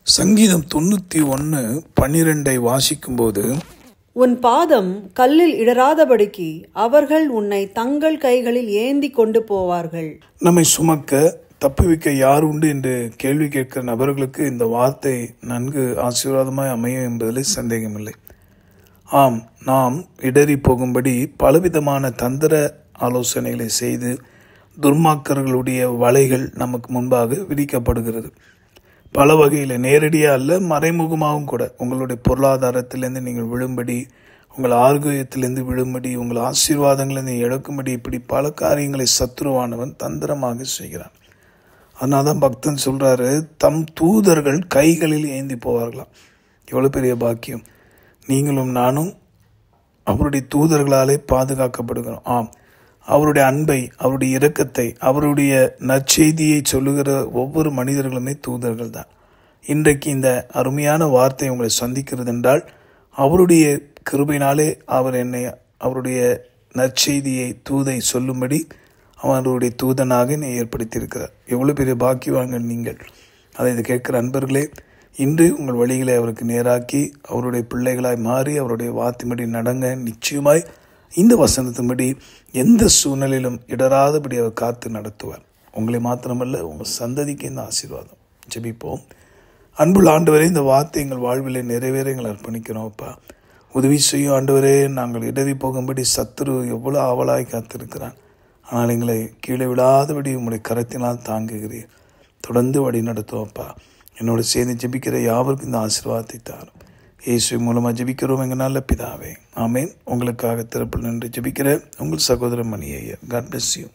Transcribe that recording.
சங்கீதம் 91:12 வாசிக்கும்போது, உன் பாதம் கல்லில் இடராதபடிக்கு அவர்கள் உன்னை தங்கள் கைகளில் ஏந்தி கொண்டு போவார்கள். நம்மை சுமக்க தப்புவிக்க யார் உண்டு என்று கேள்வி கேட்கிற நபர்களுக்கு இந்த வார்த்தை நன்கு ஆசீர்வாதமாய் அமையும் என்பதில் சந்தேகமில்லை. ஆம், நாம் இடறி போகும்படி பலவிதமான தந்திர ஆலோசனைகளை செய்து துர்மாக்கர்களுடைய வலைகள் நமக்கு முன்பாக விரிக்கப்படுகிறது. பல வகையில், நேரடியாக அல்ல, மறைமுகமாகவும் கூட. உங்களுடைய பொருளாதாரத்திலேருந்து நீங்கள் விழும்படி, உங்கள் ஆரோக்கியத்திலேருந்து விழும்படி, உங்கள் ஆசீர்வாதங்களிலிருந்து இழக்கும்படி, இப்படி பல காரியங்களை சத்துருவானவன் தந்திரமாக செய்கிறான். அதனால தான் பக்தன் சொல்கிறாரு, தம் தூதர்கள் கைகளில் ஏந்தி போவார்களாம். எவ்வளோ பெரிய பாக்கியம்! நீங்களும் நானும் அவருடைய தூதர்களாலே பாதுகாக்கப்படுகிறோம். ஆம், அவருடைய அன்பை, அவருடைய இரக்கத்தை, அவருடைய நற்செய்தியை சொல்லுகிற ஒவ்வொரு மனிதர்களுமே தூதர்கள் தான். இன்றைக்கு இந்த அருமையான வார்த்தை உங்களை சந்திக்கிறது என்றால், அவருடைய கிருபையினாலே அவர் என்னை அவருடைய நற்செய்தியை, தூதை சொல்லும்படி அவருடைய தூதனாக என்னை ஏற்படுத்தியிருக்கிறார். எவ்வளோ பெரிய பாக்கியவான்கள் நீங்கள்! அதை கேட்கிற அன்பர்களே, இன்று உங்கள் வழிகளை அவருக்கு நேராக்கி அவருடைய பிள்ளைகளாய் மாறி அவருடைய வார்த்தைப்படி நடங்க. நிச்சயமாய் இந்த வசனத்தின்படி எந்த சூழ்நிலையிலும் இடராதபடி அவர் காத்து நடத்துவார். உங்களை மாத்திரமல்ல, உங்கள் சந்ததிக்கு இந்த ஆசீர்வாதம். ஜெபிப்போம். அன்புள்ள ஆண்டவரே, இந்த வார்த்தை எங்கள் வாழ்விலை நிறைவேற எங்களை அர்ப்பணிக்கிறோம். அப்பா, உதவி செய்யும் ஆண்டவரே. நாங்கள் இடறி போகும்படி சத்துரு எவ்வளோ ஆவலாய் காத்திருக்கிறான். ஆனால் எங்களை கீழே விடாதபடி உங்களுடைய கரத்தினால் தாங்குகிறீர். தொடர்ந்து வழி நடத்துவோம். அப்பா, என்னோடு சேர்ந்து ஜெபிக்கிற யாவருக்கும் இந்த ஆசீர்வாதத்தை தாரும். இயேசு மூலமாக ஜெபிக்கிறோம் எங்கள் நல்ல பிதாவே. ஆமேன். உங்களுக்காக திறப்பில் நின்று ஜெபிக்கிற உங்கள் சகோதரன் Mani Iyer. God bless you.